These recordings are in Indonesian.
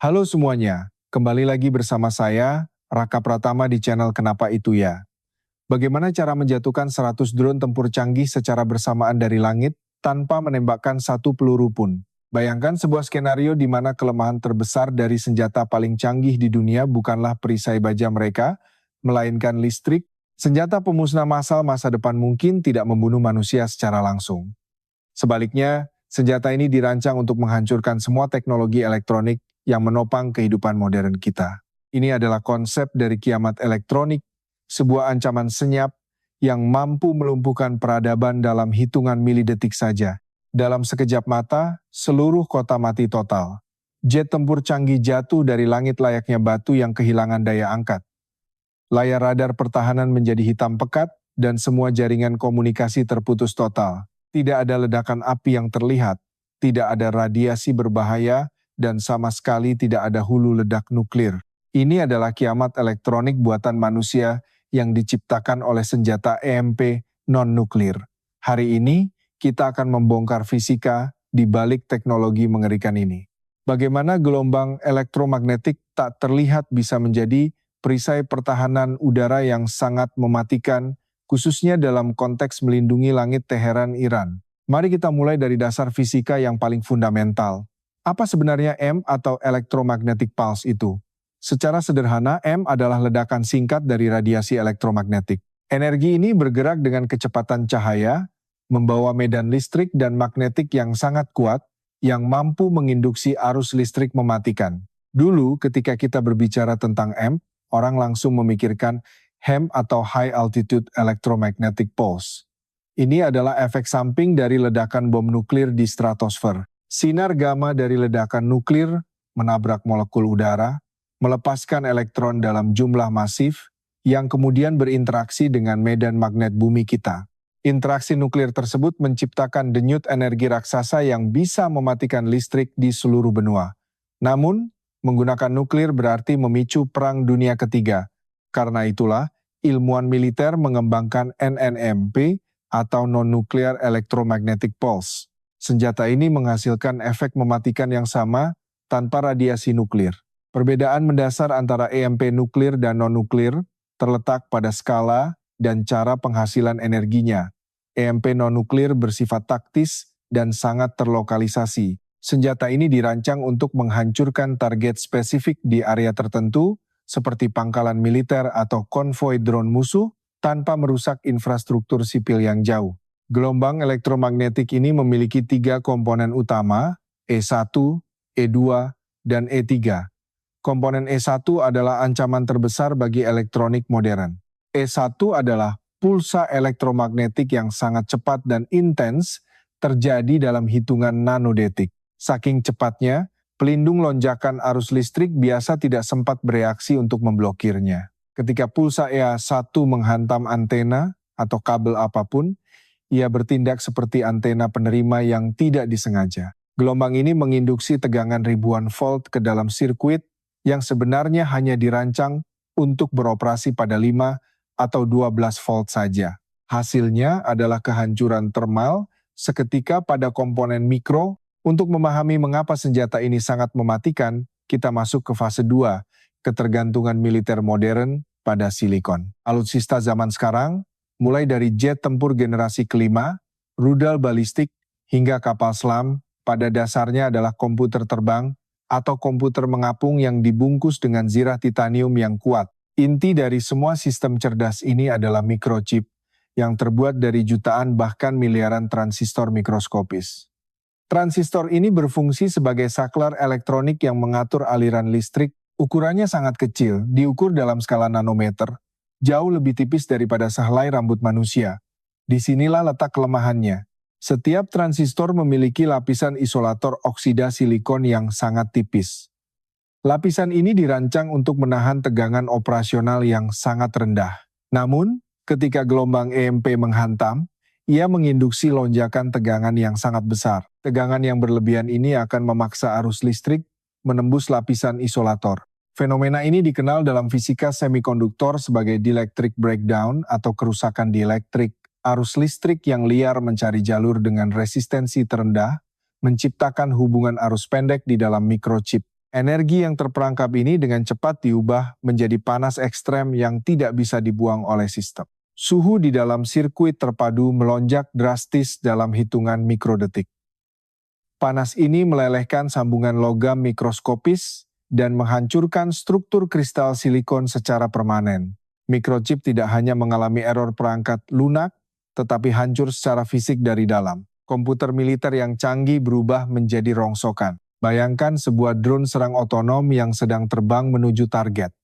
Halo semuanya, kembali lagi bersama saya, Raka Pratama di channel Kenapa Itu Ya. Bagaimana cara menjatuhkan 100 drone tempur canggih secara bersamaan dari langit tanpa menembakkan satu peluru pun? Bayangkan sebuah skenario di mana kelemahan terbesar dari senjata paling canggih di dunia bukanlah perisai baja mereka, melainkan listrik. Senjata pemusnah massal masa depan mungkin tidak membunuh manusia secara langsung. Sebaliknya, senjata ini dirancang untuk menghancurkan semua teknologi elektronik yang menopang kehidupan modern kita. Ini adalah konsep dari kiamat elektronik, sebuah ancaman senyap yang mampu melumpuhkan peradaban dalam hitungan milidetik saja. Dalam sekejap mata, seluruh kota mati total. Jet tempur canggih jatuh dari langit layaknya batu yang kehilangan daya angkat. Layar radar pertahanan menjadi hitam pekat dan semua jaringan komunikasi terputus total. Tidak ada ledakan api yang terlihat, tidak ada radiasi berbahaya, dan sama sekali tidak ada hulu ledak nuklir. Ini adalah kiamat elektronik buatan manusia yang diciptakan oleh senjata EMP non-nuklir. Hari ini, kita akan membongkar fisika di balik teknologi mengerikan ini. Bagaimana gelombang elektromagnetik tak terlihat bisa menjadi perisai pertahanan udara yang sangat mematikan, khususnya dalam konteks melindungi langit Teheran, Iran. Mari kita mulai dari dasar fisika yang paling fundamental. Apa sebenarnya M atau electromagnetic pulse itu? Secara sederhana, M adalah ledakan singkat dari radiasi elektromagnetik. Energi ini bergerak dengan kecepatan cahaya, membawa medan listrik dan magnetik yang sangat kuat, yang mampu menginduksi arus listrik mematikan. Dulu ketika kita berbicara tentang M, orang langsung memikirkan HEM atau High Altitude Electromagnetic Pulse. Ini adalah efek samping dari ledakan bom nuklir di stratosfer. Sinar gamma dari ledakan nuklir menabrak molekul udara, melepaskan elektron dalam jumlah masif, yang kemudian berinteraksi dengan medan magnet bumi kita. Interaksi nuklir tersebut menciptakan denyut energi raksasa yang bisa mematikan listrik di seluruh benua. Namun, menggunakan nuklir berarti memicu Perang Dunia Ketiga. Karena itulah, ilmuwan militer mengembangkan NNMP atau Non-Nuclear Electromagnetic Pulse. Senjata ini menghasilkan efek mematikan yang sama tanpa radiasi nuklir. Perbedaan mendasar antara EMP nuklir dan non-nuklir terletak pada skala dan cara penghasilan energinya. EMP non-nuklir bersifat taktis dan sangat terlokalisasi. Senjata ini dirancang untuk menghancurkan target spesifik di area tertentu, seperti pangkalan militer atau konvoi drone musuh, tanpa merusak infrastruktur sipil yang jauh. Gelombang elektromagnetik ini memiliki 3 komponen utama, E1, E2, dan E3. Komponen E1 adalah ancaman terbesar bagi elektronik modern. E1 adalah pulsa elektromagnetik yang sangat cepat dan intens terjadi dalam hitungan nanodetik. Saking cepatnya, pelindung lonjakan arus listrik biasa tidak sempat bereaksi untuk memblokirnya. Ketika pulsa E1 menghantam antena atau kabel apapun, ia bertindak seperti antena penerima yang tidak disengaja. Gelombang ini menginduksi tegangan ribuan volt ke dalam sirkuit yang sebenarnya hanya dirancang untuk beroperasi pada 5 atau 12 volt saja. Hasilnya adalah kehancuran termal seketika pada komponen mikro. Untuk memahami mengapa senjata ini sangat mematikan, kita masuk ke fase 2, ketergantungan militer modern pada silikon. Alutsista zaman sekarang, mulai dari jet tempur generasi kelima, rudal balistik, hingga kapal selam, pada dasarnya adalah komputer terbang atau komputer mengapung yang dibungkus dengan zirah titanium yang kuat. Inti dari semua sistem cerdas ini adalah microchip yang terbuat dari jutaan bahkan miliaran transistor mikroskopis. Transistor ini berfungsi sebagai saklar elektronik yang mengatur aliran listrik. Ukurannya sangat kecil, diukur dalam skala nanometer, jauh lebih tipis daripada sehelai rambut manusia. Disinilah letak kelemahannya. Setiap transistor memiliki lapisan isolator oksida silikon yang sangat tipis. Lapisan ini dirancang untuk menahan tegangan operasional yang sangat rendah. Namun, ketika gelombang EMP menghantam, ia menginduksi lonjakan tegangan yang sangat besar. Tegangan yang berlebihan ini akan memaksa arus listrik menembus lapisan isolator. Fenomena ini dikenal dalam fisika semikonduktor sebagai dielectric breakdown atau kerusakan dielektrik. Arus listrik yang liar mencari jalur dengan resistensi terendah, menciptakan hubungan arus pendek di dalam microchip. Energi yang terperangkap ini dengan cepat diubah menjadi panas ekstrem yang tidak bisa dibuang oleh sistem. Suhu di dalam sirkuit terpadu melonjak drastis dalam hitungan mikrodetik. Panas ini melelehkan sambungan logam mikroskopis dan menghancurkan struktur kristal silikon secara permanen. Microchip tidak hanya mengalami error perangkat lunak, tetapi hancur secara fisik dari dalam. Komputer militer yang canggih berubah menjadi rongsokan. Bayangkan sebuah drone serang otonom yang sedang terbang menuju target.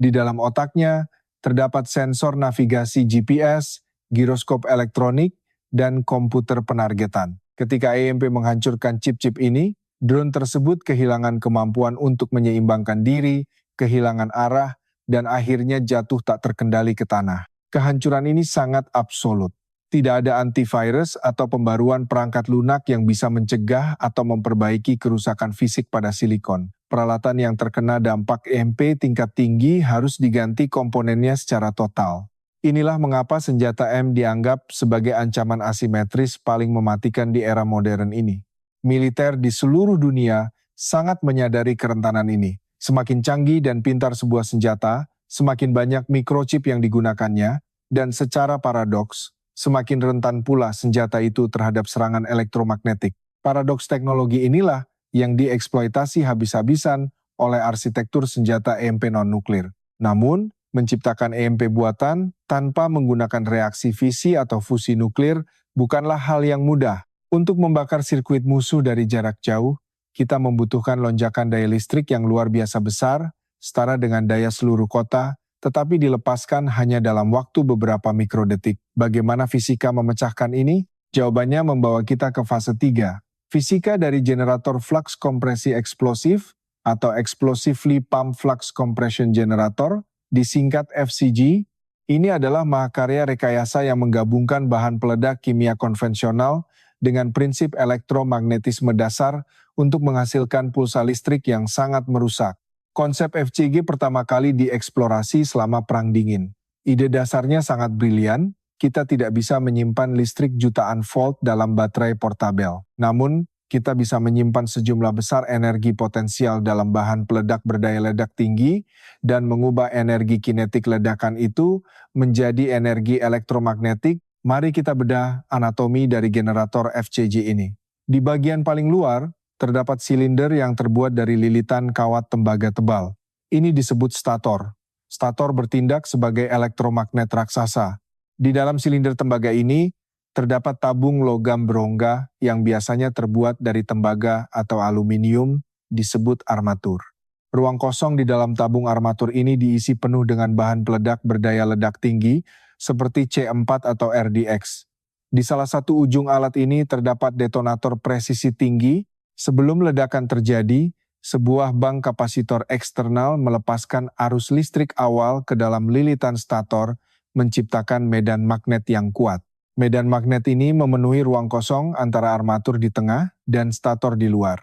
Di dalam otaknya, terdapat sensor navigasi GPS, giroskop elektronik, dan komputer penargetan. Ketika EMP menghancurkan chip-chip ini, drone tersebut kehilangan kemampuan untuk menyeimbangkan diri, kehilangan arah, dan akhirnya jatuh tak terkendali ke tanah. Kehancuran ini sangat absolut. Tidak ada antivirus atau pembaruan perangkat lunak yang bisa mencegah atau memperbaiki kerusakan fisik pada silikon. Peralatan yang terkena dampak EMP tingkat tinggi harus diganti komponennya secara total. Inilah mengapa senjata M dianggap sebagai ancaman asimetris paling mematikan di era modern ini. Militer di seluruh dunia sangat menyadari kerentanan ini. Semakin canggih dan pintar sebuah senjata, semakin banyak microchip yang digunakannya, dan secara paradoks, semakin rentan pula senjata itu terhadap serangan elektromagnetik. Paradoks teknologi inilah yang dieksploitasi habis-habisan oleh arsitektur senjata EMP non-nuklir. Namun, menciptakan EMP buatan tanpa menggunakan reaksi fisi atau fusi nuklir bukanlah hal yang mudah. Untuk membakar sirkuit musuh dari jarak jauh, kita membutuhkan lonjakan daya listrik yang luar biasa besar, setara dengan daya seluruh kota, tetapi dilepaskan hanya dalam waktu beberapa mikrodetik. Bagaimana fisika memecahkan ini? Jawabannya membawa kita ke fase 3. Fisika dari generator flux kompresi eksplosif atau Explosively Pumped Flux Compression Generator, disingkat FCG, ini adalah mahakarya rekayasa yang menggabungkan bahan peledak kimia konvensional dengan prinsip elektromagnetisme dasar untuk menghasilkan pulsa listrik yang sangat merusak. Konsep FCG pertama kali dieksplorasi selama Perang Dingin. Ide dasarnya sangat brilian. Kita tidak bisa menyimpan listrik jutaan volt dalam baterai portabel. Namun, kita bisa menyimpan sejumlah besar energi potensial dalam bahan peledak berdaya ledak tinggi dan mengubah energi kinetik ledakan itu menjadi energi elektromagnetik. Mari kita bedah anatomi dari generator FCG ini. Di bagian paling luar, terdapat silinder yang terbuat dari lilitan kawat tembaga tebal. Ini disebut stator. Stator bertindak sebagai elektromagnet raksasa. Di dalam silinder tembaga ini, terdapat tabung logam berongga yang biasanya terbuat dari tembaga atau aluminium, disebut armatur. Ruang kosong di dalam tabung armatur ini diisi penuh dengan bahan peledak berdaya ledak tinggi, seperti C4 atau RDX. Di salah satu ujung alat ini terdapat detonator presisi tinggi. Sebelum ledakan terjadi, sebuah bank kapasitor eksternal melepaskan arus listrik awal ke dalam lilitan stator, menciptakan medan magnet yang kuat. Medan magnet ini memenuhi ruang kosong antara armatur di tengah dan stator di luar.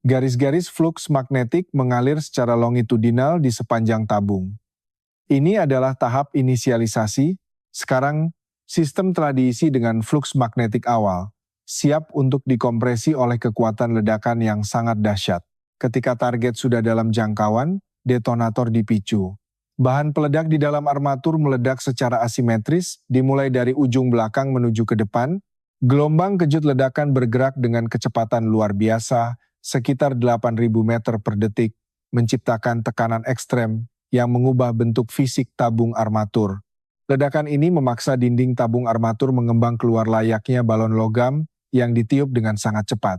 Garis-garis fluks magnetik mengalir secara longitudinal di sepanjang tabung. Ini adalah tahap inisialisasi. Sekarang, sistem telah diisi dengan fluks magnetik awal, siap untuk dikompresi oleh kekuatan ledakan yang sangat dahsyat. Ketika target sudah dalam jangkauan, detonator dipicu. Bahan peledak di dalam armatur meledak secara asimetris, dimulai dari ujung belakang menuju ke depan. Gelombang kejut ledakan bergerak dengan kecepatan luar biasa, sekitar 8.000 meter per detik, menciptakan tekanan ekstrem yang mengubah bentuk fisik tabung armatur. Ledakan ini memaksa dinding tabung armatur mengembang keluar layaknya balon logam yang ditiup dengan sangat cepat.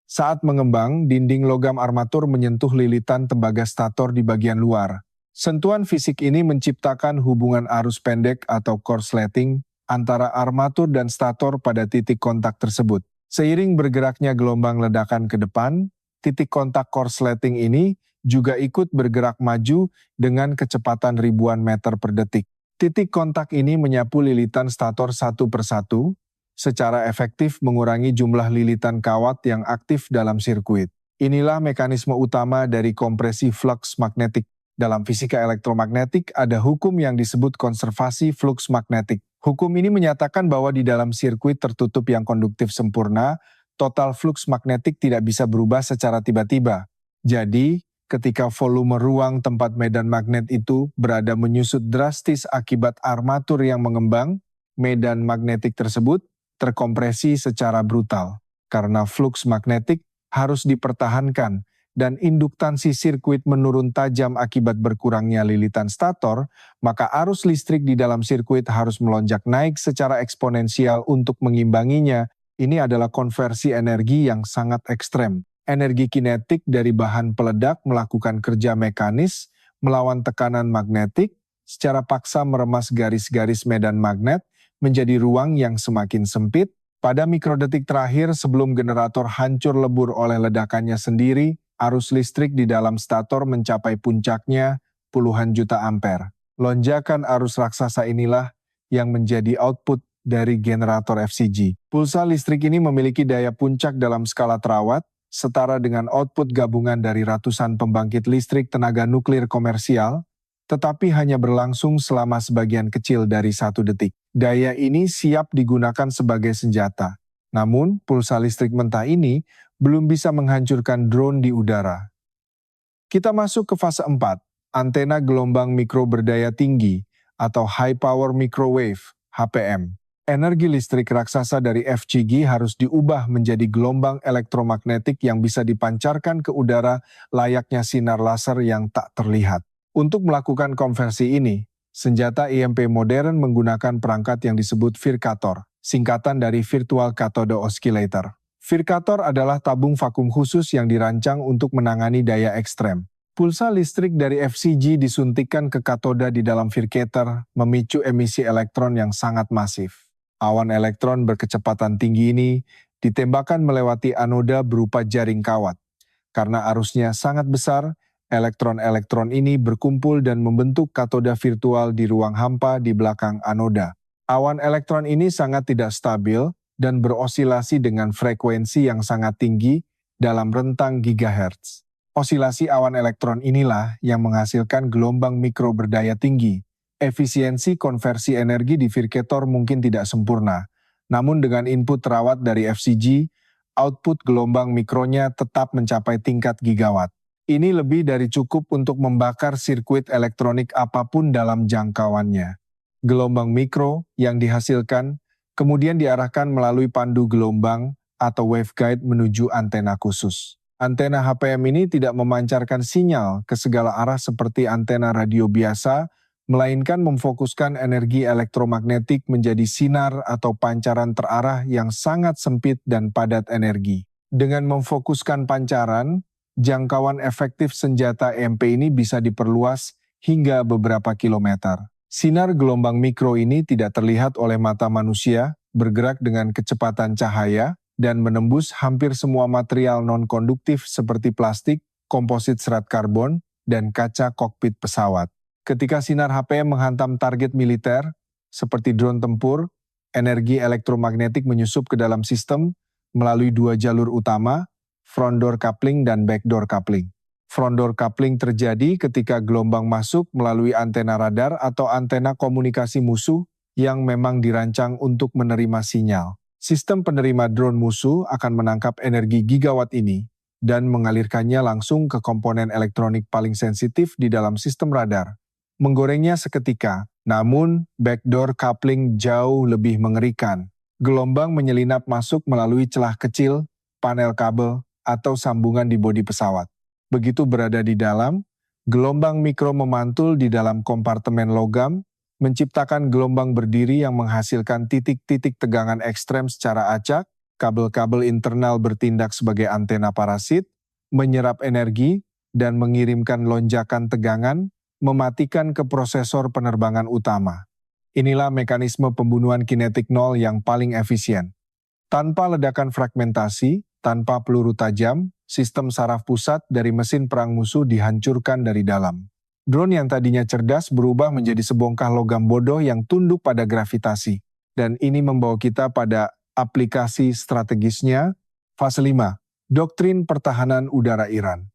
Saat mengembang, dinding logam armatur menyentuh lilitan tembaga stator di bagian luar. Sentuhan fisik ini menciptakan hubungan arus pendek atau korsleting antara armatur dan stator pada titik kontak tersebut. Seiring bergeraknya gelombang ledakan ke depan, titik kontak korsleting ini juga ikut bergerak maju dengan kecepatan ribuan meter per detik. Titik kontak ini menyapu lilitan stator satu persatu, secara efektif mengurangi jumlah lilitan kawat yang aktif dalam sirkuit. Inilah mekanisme utama dari kompresi flux magnetik. Dalam fisika elektromagnetik ada hukum yang disebut konservasi flux magnetik. Hukum ini menyatakan bahwa di dalam sirkuit tertutup yang konduktif sempurna, total flux magnetik tidak bisa berubah secara tiba-tiba. Jadi, ketika volume ruang tempat medan magnet itu berada menyusut drastis akibat armatur yang mengembang, medan magnetik tersebut terkompresi secara brutal. Karena flux magnetik harus dipertahankan dan induktansi sirkuit menurun tajam akibat berkurangnya lilitan stator, maka arus listrik di dalam sirkuit harus melonjak naik secara eksponensial untuk mengimbanginya. Ini adalah konversi energi yang sangat ekstrem. Energi kinetik dari bahan peledak melakukan kerja mekanis melawan tekanan magnetik, secara paksa meremas garis-garis medan magnet menjadi ruang yang semakin sempit. Pada mikrodetik terakhir sebelum generator hancur lebur oleh ledakannya sendiri, arus listrik di dalam stator mencapai puncaknya puluhan juta ampere. Lonjakan arus raksasa inilah yang menjadi output dari generator FCG. Pulsa listrik ini memiliki daya puncak dalam skala terawat, setara dengan output gabungan dari ratusan pembangkit listrik tenaga nuklir komersial, tetapi hanya berlangsung selama sebagian kecil dari 1 detik. Daya ini siap digunakan sebagai senjata. Namun, pulsa listrik mentah ini belum bisa menghancurkan drone di udara. Kita masuk ke fase 4, antena gelombang mikro berdaya tinggi atau High Power Microwave, HPM. Energi listrik raksasa dari FCG harus diubah menjadi gelombang elektromagnetik yang bisa dipancarkan ke udara layaknya sinar laser yang tak terlihat. Untuk melakukan konversi ini, senjata EMP modern menggunakan perangkat yang disebut Virkator, singkatan dari Virtual Cathode Oscillator. Virkator adalah tabung vakum khusus yang dirancang untuk menangani daya ekstrem. Pulsa listrik dari FCG disuntikkan ke katoda di dalam Virkator, memicu emisi elektron yang sangat masif. Awan elektron berkecepatan tinggi ini ditembakkan melewati anoda berupa jaring kawat. Karena arusnya sangat besar, elektron-elektron ini berkumpul dan membentuk katoda virtual di ruang hampa di belakang anoda. Awan elektron ini sangat tidak stabil dan berosilasi dengan frekuensi yang sangat tinggi dalam rentang gigahertz. Osilasi awan elektron inilah yang menghasilkan gelombang mikro berdaya tinggi. Efisiensi konversi energi di Virkator mungkin tidak sempurna, namun dengan input terawat dari FCG, output gelombang mikronya tetap mencapai tingkat gigawatt. Ini lebih dari cukup untuk membakar sirkuit elektronik apapun dalam jangkauannya. Gelombang mikro yang dihasilkan kemudian diarahkan melalui pandu gelombang atau waveguide menuju antena khusus. Antena HPM ini tidak memancarkan sinyal ke segala arah seperti antena radio biasa, melainkan memfokuskan energi elektromagnetik menjadi sinar atau pancaran terarah yang sangat sempit dan padat energi. Dengan memfokuskan pancaran, jangkauan efektif senjata EMP ini bisa diperluas hingga beberapa kilometer. Sinar gelombang mikro ini tidak terlihat oleh mata manusia, bergerak dengan kecepatan cahaya, dan menembus hampir semua material non-konduktif seperti plastik, komposit serat karbon, dan kaca kokpit pesawat. Ketika sinar HPM menghantam target militer, seperti drone tempur, energi elektromagnetik menyusup ke dalam sistem melalui 2 jalur utama, front door coupling dan back door coupling. Front door coupling terjadi ketika gelombang masuk melalui antena radar atau antena komunikasi musuh yang memang dirancang untuk menerima sinyal. Sistem penerima drone musuh akan menangkap energi gigawatt ini dan mengalirkannya langsung ke komponen elektronik paling sensitif di dalam sistem radar, menggorengnya seketika. Namun, backdoor coupling jauh lebih mengerikan. Gelombang menyelinap masuk melalui celah kecil, panel kabel, atau sambungan di bodi pesawat. Begitu berada di dalam, gelombang mikro memantul di dalam kompartemen logam, menciptakan gelombang berdiri yang menghasilkan titik-titik tegangan ekstrem secara acak, kabel-kabel internal bertindak sebagai antena parasit, menyerap energi, dan mengirimkan lonjakan tegangan, mematikan ke prosesor penerbangan utama. Inilah mekanisme pembunuhan kinetik nol yang paling efisien. Tanpa ledakan fragmentasi, tanpa peluru tajam, sistem saraf pusat dari mesin perang musuh dihancurkan dari dalam. Drone yang tadinya cerdas berubah menjadi sebongkah logam bodoh yang tunduk pada gravitasi. Dan ini membawa kita pada aplikasi strategisnya. Fase 5, Doktrin Pertahanan Udara Iran.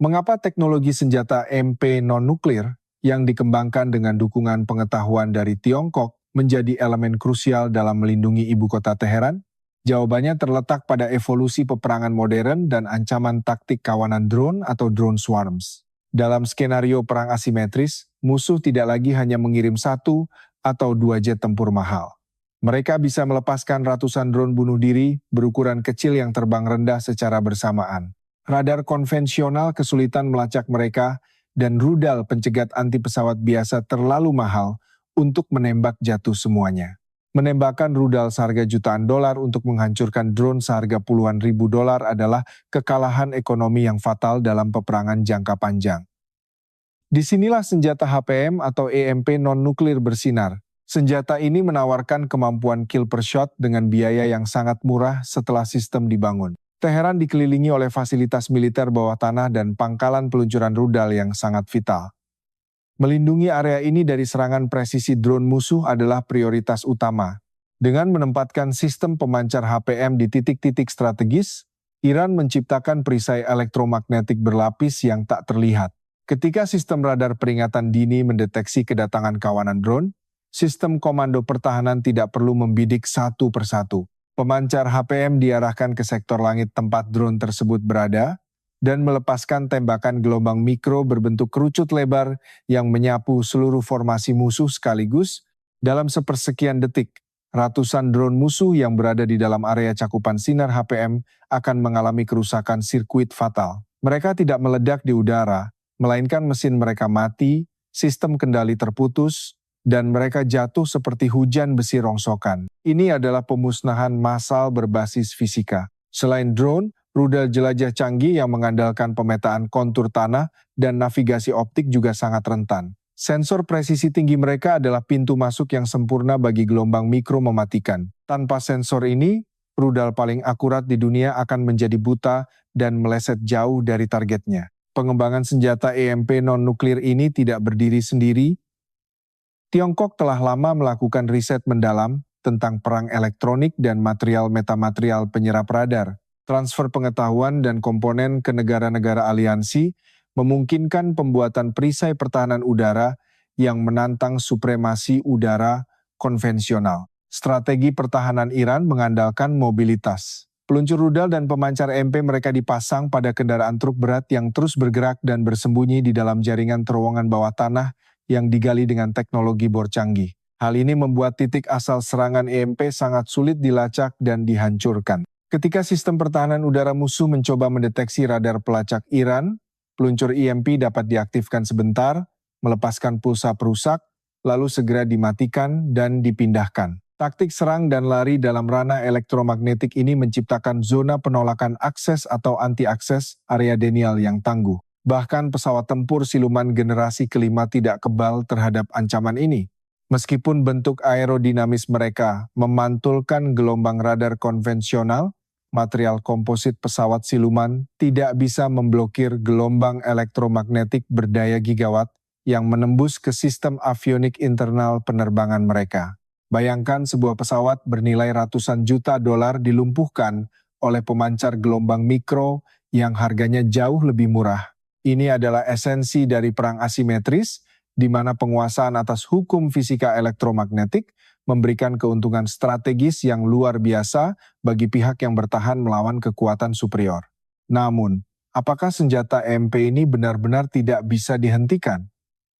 Mengapa teknologi senjata EMP non-nuklir yang dikembangkan dengan dukungan pengetahuan dari Tiongkok menjadi elemen krusial dalam melindungi ibu kota Teheran? Jawabannya terletak pada evolusi peperangan modern dan ancaman taktik kawanan drone atau drone swarms. Dalam skenario perang asimetris, musuh tidak lagi hanya mengirim satu atau dua jet tempur mahal. Mereka bisa melepaskan ratusan drone bunuh diri berukuran kecil yang terbang rendah secara bersamaan. Radar konvensional kesulitan melacak mereka dan rudal pencegat anti pesawat biasa terlalu mahal untuk menembak jatuh semuanya. Menembakkan rudal seharga jutaan dolar untuk menghancurkan drone seharga puluhan ribu dolar adalah kekalahan ekonomi yang fatal dalam peperangan jangka panjang. Disinilah senjata HPM atau EMP non-nuklir bersinar. Senjata ini menawarkan kemampuan kill per shot dengan biaya yang sangat murah setelah sistem dibangun. Teheran dikelilingi oleh fasilitas militer bawah tanah dan pangkalan peluncuran rudal yang sangat vital. Melindungi area ini dari serangan presisi drone musuh adalah prioritas utama. Dengan menempatkan sistem pemancar HPM di titik-titik strategis, Iran menciptakan perisai elektromagnetik berlapis yang tak terlihat. Ketika sistem radar peringatan dini mendeteksi kedatangan kawanan drone, sistem komando pertahanan tidak perlu membidik satu persatu. Pemancar HPM diarahkan ke sektor langit tempat drone tersebut berada, dan melepaskan tembakan gelombang mikro berbentuk kerucut lebar yang menyapu seluruh formasi musuh sekaligus. Dalam sepersekian detik, ratusan drone musuh yang berada di dalam area cakupan sinar HPM akan mengalami kerusakan sirkuit fatal. Mereka tidak meledak di udara, melainkan mesin mereka mati, sistem kendali terputus, dan mereka jatuh seperti hujan besi rongsokan. Ini adalah pemusnahan massal berbasis fisika. Selain drone, rudal jelajah canggih yang mengandalkan pemetaan kontur tanah dan navigasi optik juga sangat rentan. Sensor presisi tinggi mereka adalah pintu masuk yang sempurna bagi gelombang mikro mematikan. Tanpa sensor ini, rudal paling akurat di dunia akan menjadi buta dan meleset jauh dari targetnya. Pengembangan senjata EMP non-nuklir ini tidak berdiri sendiri. Tiongkok telah lama melakukan riset mendalam tentang perang elektronik dan material metamaterial penyerap radar. Transfer pengetahuan dan komponen ke negara-negara aliansi memungkinkan pembuatan perisai pertahanan udara yang menantang supremasi udara konvensional. Strategi pertahanan Iran mengandalkan mobilitas. Peluncur rudal dan pemancar EMP mereka dipasang pada kendaraan truk berat yang terus bergerak dan bersembunyi di dalam jaringan terowongan bawah tanah yang digali dengan teknologi bor canggih. Hal ini membuat titik asal serangan EMP sangat sulit dilacak dan dihancurkan. Ketika sistem pertahanan udara musuh mencoba mendeteksi radar pelacak Iran, peluncur EMP dapat diaktifkan sebentar, melepaskan pulsa perusak, lalu segera dimatikan dan dipindahkan. Taktik serang dan lari dalam ranah elektromagnetik ini menciptakan zona penolakan akses atau anti-akses area denial yang tangguh. Bahkan pesawat tempur siluman generasi kelima tidak kebal terhadap ancaman ini. Meskipun bentuk aerodinamis mereka memantulkan gelombang radar konvensional, material komposit pesawat siluman tidak bisa memblokir gelombang elektromagnetik berdaya gigawatt yang menembus ke sistem avionik internal penerbangan mereka. Bayangkan sebuah pesawat bernilai ratusan juta dolar dilumpuhkan oleh pemancar gelombang mikro yang harganya jauh lebih murah. Ini adalah esensi dari perang asimetris, di mana penguasaan atas hukum fisika elektromagnetik memberikan keuntungan strategis yang luar biasa bagi pihak yang bertahan melawan kekuatan superior. Namun, apakah senjata EMP ini benar-benar tidak bisa dihentikan?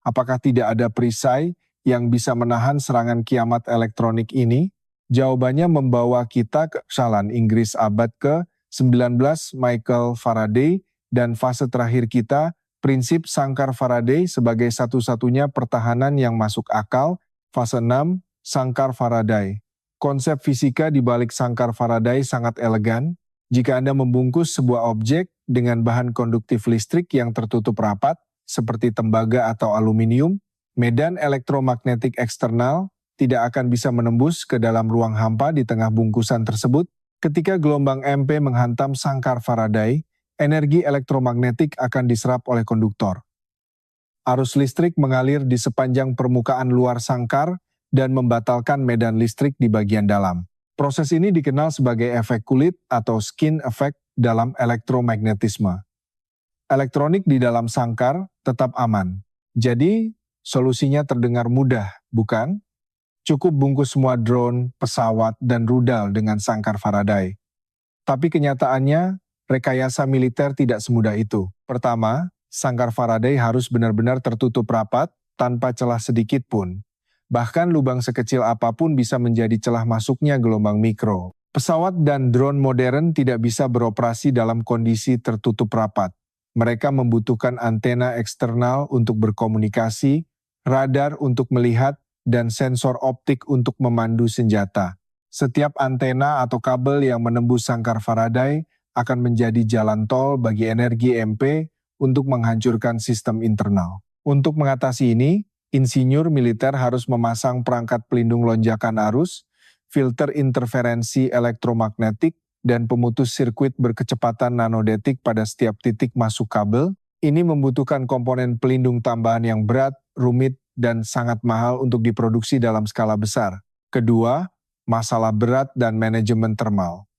Apakah tidak ada perisai yang bisa menahan serangan kiamat elektronik ini? Jawabannya membawa kita ke kesalahan Inggris abad ke-19 Michael Faraday dan fase terakhir kita, prinsip sangkar Faraday sebagai satu-satunya pertahanan yang masuk akal, fase 6, sangkar Faraday. Konsep fisika di balik sangkar Faraday sangat elegan. Jika Anda membungkus sebuah objek dengan bahan konduktif listrik yang tertutup rapat, seperti tembaga atau aluminium, medan elektromagnetik eksternal tidak akan bisa menembus ke dalam ruang hampa di tengah bungkusan tersebut. Ketika gelombang EMP menghantam sangkar Faraday, energi elektromagnetik akan diserap oleh konduktor. Arus listrik mengalir di sepanjang permukaan luar sangkar dan membatalkan medan listrik di bagian dalam. Proses ini dikenal sebagai efek kulit atau skin effect dalam elektromagnetisme. Elektronik di dalam sangkar tetap aman. Jadi, solusinya terdengar mudah, bukan? Cukup bungkus semua drone, pesawat, dan rudal dengan sangkar Faraday. Tapi kenyataannya, rekayasa militer tidak semudah itu. Pertama, sangkar Faraday harus benar-benar tertutup rapat, tanpa celah sedikit pun. Bahkan lubang sekecil apapun bisa menjadi celah masuknya gelombang mikro. Pesawat dan drone modern tidak bisa beroperasi dalam kondisi tertutup rapat. Mereka membutuhkan antena eksternal untuk berkomunikasi, radar untuk melihat, dan sensor optik untuk memandu senjata. Setiap antena atau kabel yang menembus sangkar Faraday akan menjadi jalan tol bagi energi EMP untuk menghancurkan sistem internal. Untuk mengatasi ini, insinyur militer harus memasang perangkat pelindung lonjakan arus, filter interferensi elektromagnetik, dan pemutus sirkuit berkecepatan nanodetik pada setiap titik masuk kabel. Ini membutuhkan komponen pelindung tambahan yang berat, rumit, dan sangat mahal untuk diproduksi dalam skala besar. Kedua, masalah berat dan manajemen thermal.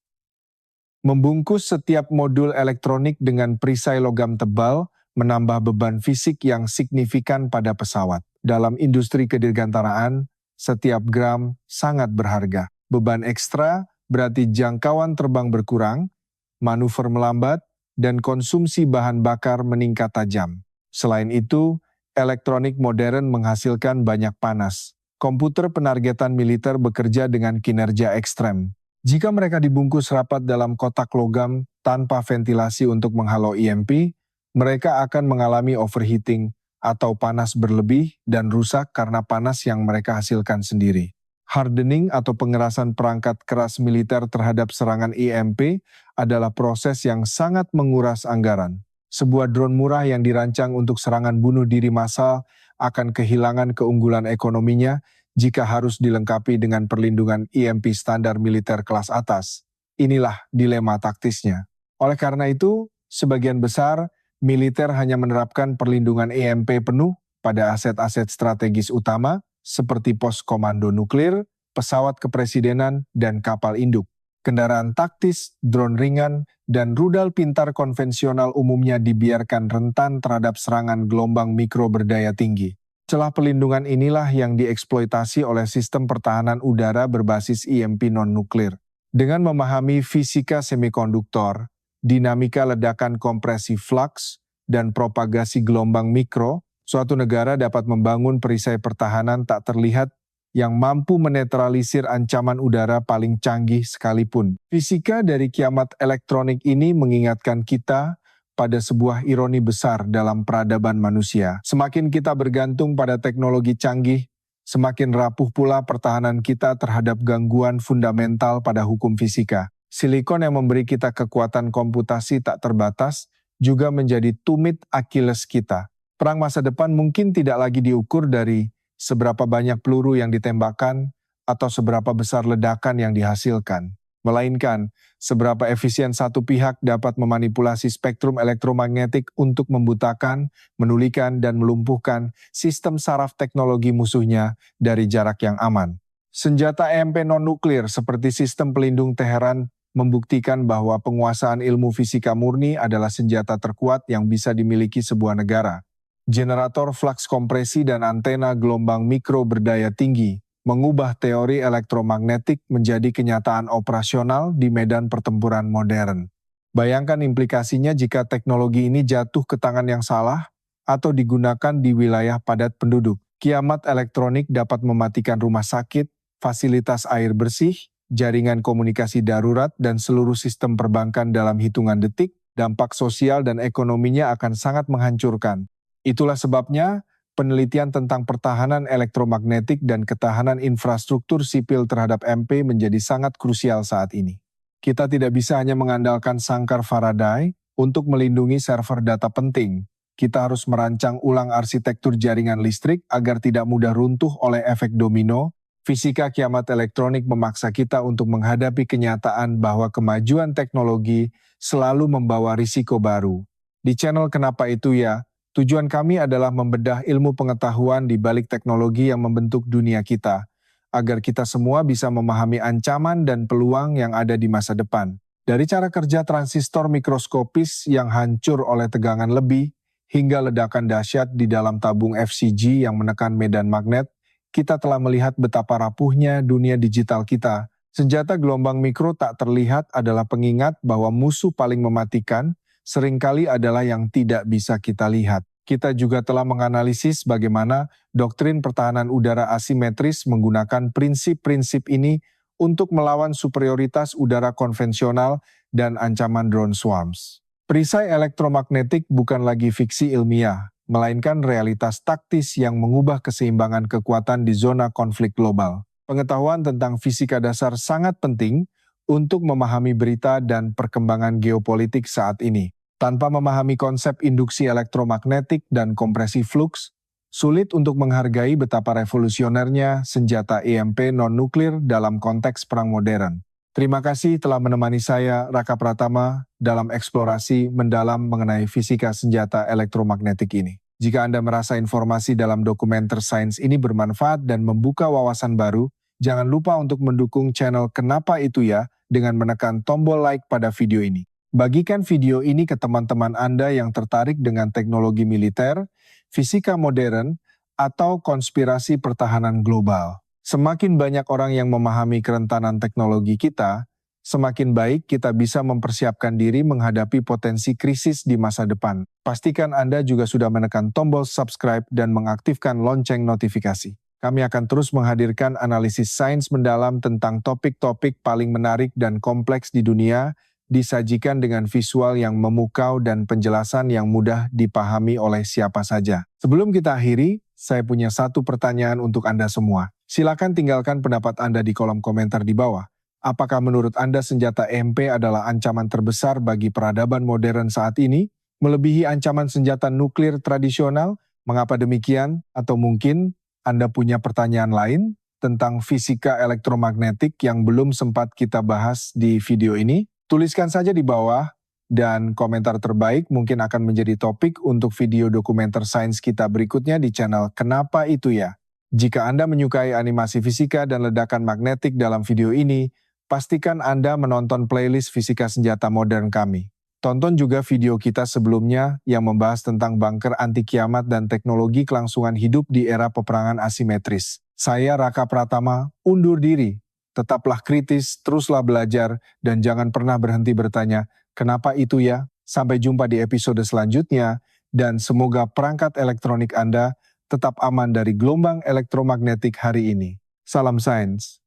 Membungkus setiap modul elektronik dengan perisai logam tebal menambah beban fisik yang signifikan pada pesawat. Dalam industri kedirgantaraan, setiap gram sangat berharga. Beban ekstra berarti jangkauan terbang berkurang, manuver melambat, dan konsumsi bahan bakar meningkat tajam. Selain itu, elektronik modern menghasilkan banyak panas. Komputer penargetan militer bekerja dengan kinerja ekstrem. Jika mereka dibungkus rapat dalam kotak logam tanpa ventilasi untuk menghalau EMP, mereka akan mengalami overheating atau panas berlebih dan rusak karena panas yang mereka hasilkan sendiri. Hardening atau pengerasan perangkat keras militer terhadap serangan EMP adalah proses yang sangat menguras anggaran. Sebuah drone murah yang dirancang untuk serangan bunuh diri massal akan kehilangan keunggulan ekonominya jika harus dilengkapi dengan perlindungan EMP standar militer kelas atas. Inilah dilema taktisnya. Oleh karena itu, sebagian besar militer hanya menerapkan perlindungan EMP penuh pada aset-aset strategis utama seperti pos komando nuklir, pesawat kepresidenan, dan kapal induk. Kendaraan taktis, drone ringan, dan rudal pintar konvensional umumnya dibiarkan rentan terhadap serangan gelombang mikro berdaya tinggi. Celah pelindungan inilah yang dieksploitasi oleh sistem pertahanan udara berbasis EMP non-nuklir. Dengan memahami fisika semikonduktor, dinamika ledakan kompresi flux, dan propagasi gelombang mikro, suatu negara dapat membangun perisai pertahanan tak terlihat yang mampu menetralisir ancaman udara paling canggih sekalipun. Fisika dari kiamat elektronik ini mengingatkan kita pada sebuah ironi besar dalam peradaban manusia. Semakin kita bergantung pada teknologi canggih, semakin rapuh pula pertahanan kita terhadap gangguan fundamental pada hukum fisika. Silikon yang memberi kita kekuatan komputasi tak terbatas juga menjadi tumit Achilles kita. Perang masa depan mungkin tidak lagi diukur dari seberapa banyak peluru yang ditembakkan atau seberapa besar ledakan yang dihasilkan, melainkan seberapa efisien satu pihak dapat memanipulasi spektrum elektromagnetik untuk membutakan, menulikan, dan melumpuhkan sistem saraf teknologi musuhnya dari jarak yang aman. Senjata EMP non-nuklir seperti sistem pelindung Teheran membuktikan bahwa penguasaan ilmu fisika murni adalah senjata terkuat yang bisa dimiliki sebuah negara. Generator flux kompresi dan antena gelombang mikro berdaya tinggi mengubah teori elektromagnetik menjadi kenyataan operasional di medan pertempuran modern. Bayangkan implikasinya jika teknologi ini jatuh ke tangan yang salah atau digunakan di wilayah padat penduduk. Kiamat elektronik dapat mematikan rumah sakit, fasilitas air bersih, jaringan komunikasi darurat, dan seluruh sistem perbankan dalam hitungan detik. Dampak sosial dan ekonominya akan sangat menghancurkan. Itulah sebabnya penelitian tentang pertahanan elektromagnetik dan ketahanan infrastruktur sipil terhadap EMP menjadi sangat krusial saat ini. Kita tidak bisa hanya mengandalkan sangkar Faraday untuk melindungi server data penting. Kita harus merancang ulang arsitektur jaringan listrik agar tidak mudah runtuh oleh efek domino. Fisika kiamat elektronik memaksa kita untuk menghadapi kenyataan bahwa kemajuan teknologi selalu membawa risiko baru. Di channel Kenapa Itu Ya, tujuan kami adalah membedah ilmu pengetahuan di balik teknologi yang membentuk dunia kita, agar kita semua bisa memahami ancaman dan peluang yang ada di masa depan. Dari cara kerja transistor mikroskopis yang hancur oleh tegangan lebih, hingga ledakan dahsyat di dalam tabung FCG yang menekan medan magnet, kita telah melihat betapa rapuhnya dunia digital kita. Senjata gelombang mikro tak terlihat adalah pengingat bahwa musuh paling mematikan seringkali adalah yang tidak bisa kita lihat. Kita juga telah menganalisis bagaimana doktrin pertahanan udara asimetris menggunakan prinsip-prinsip ini untuk melawan superioritas udara konvensional dan ancaman drone swarms. Perisai elektromagnetik bukan lagi fiksi ilmiah, melainkan realitas taktis yang mengubah keseimbangan kekuatan di zona konflik global. Pengetahuan tentang fisika dasar sangat penting untuk memahami berita dan perkembangan geopolitik saat ini. Tanpa memahami konsep induksi elektromagnetik dan kompresi flux, sulit untuk menghargai betapa revolusionernya senjata EMP non-nuklir dalam konteks perang modern. Terima kasih telah menemani saya, Raka Pratama, dalam eksplorasi mendalam mengenai fisika senjata elektromagnetik ini. Jika Anda merasa informasi dalam dokumenter sains ini bermanfaat dan membuka wawasan baru, jangan lupa untuk mendukung channel Kenapa Itu Ya dengan menekan tombol like pada video ini. Bagikan video ini ke teman-teman Anda yang tertarik dengan teknologi militer, fisika modern, atau konspirasi pertahanan global. Semakin banyak orang yang memahami kerentanan teknologi kita, semakin baik kita bisa mempersiapkan diri menghadapi potensi krisis di masa depan. Pastikan Anda juga sudah menekan tombol subscribe dan mengaktifkan lonceng notifikasi. Kami akan terus menghadirkan analisis sains mendalam tentang topik-topik paling menarik dan kompleks di dunia, disajikan dengan visual yang memukau dan penjelasan yang mudah dipahami oleh siapa saja. Sebelum kita akhiri, saya punya satu pertanyaan untuk Anda semua. Silakan tinggalkan pendapat Anda di kolom komentar di bawah. Apakah menurut Anda senjata EMP adalah ancaman terbesar bagi peradaban modern saat ini, melebihi ancaman senjata nuklir tradisional? Mengapa demikian? Atau mungkin Anda punya pertanyaan lain tentang fisika elektromagnetik yang belum sempat kita bahas di video ini? Tuliskan saja di bawah, dan komentar terbaik mungkin akan menjadi topik untuk video dokumenter sains kita berikutnya di channel Kenapa Itu Ya. Jika Anda menyukai animasi fisika dan ledakan magnetik dalam video ini, pastikan Anda menonton playlist fisika senjata modern kami. Tonton juga video kita sebelumnya yang membahas tentang bunker anti kiamat dan teknologi kelangsungan hidup di era peperangan asimetris. Saya Raka Pratama, undur diri. Tetaplah kritis, teruslah belajar, dan jangan pernah berhenti bertanya, kenapa itu ya? Sampai jumpa di episode selanjutnya, dan semoga perangkat elektronik Anda tetap aman dari gelombang elektromagnetik hari ini. Salam sains.